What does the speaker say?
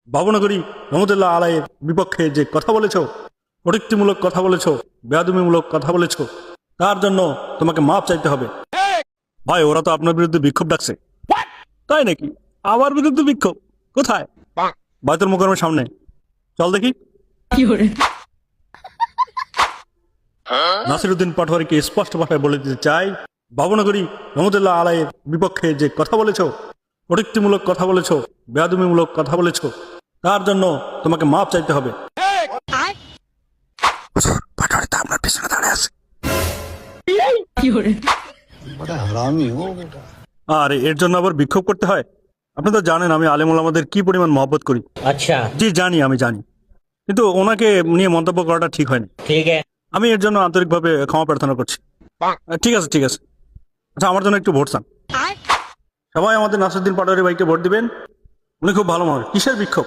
বাবুনগরী রহমতুল্লাহ আলাইয়ের বিপক্ষে যে কথা বলেছো, কটূক্তিমূলক কথা বলেছো, বেয়াদবিমূলক কথা বলেছো, তার জন্য তোমাকে মাপ চাইতে হবে। ভাই, ওরা তো আপনার বিরুদ্ধে বিক্ষোভ ডাকছে। তাই নাকি? আমার বিরুদ্ধে বিক্ষোভ? কোথায়? বায়তুল মুকাররমের সামনে। চল দেখি। নাসিরউদ্দিন পাটোয়ারিকে স্পষ্ট ভাষায় বলে দিতে চাই, বাবুনগরী রহমতুল্লাহ আলাইয়ের বিপক্ষে যে কথা বলেছো, কটূক্তিমূলক কথা বলেছো, বেয়াদবিমূলক কথা বলেছো, তার জন্য তোমাকে মাপ চাইতে হবে। পাটোয়ারি তো আপনার পিছনে দাঁড়িয়ে আছে। আর এর জন্য আবার বিক্ষোভ করতে হয়? আপনি তো জানেন আমি আলেম ওলামাদের কি পরিমাণ মহব্বত করি। अच्छा জি জানি, আমি জানি, কিন্তু ওনাকে নিয়ে মন্তব্য করাটা ঠিক হয়নি। ठीक है। আমি এর জন্য আন্তরিকভাবে ক্ষমা প্রার্থনা করছি। ঠিক আছে, ঠিক আছে। আচ্ছা, আমার জন্য একটু ভোট চান। সবাই আমাদের নাসিরউদ্দিন পাটোয়ারি ভাইকে ভোট দিবেন। উনি খুব ভালো মানুষ। কিসের বিক্ষোভ?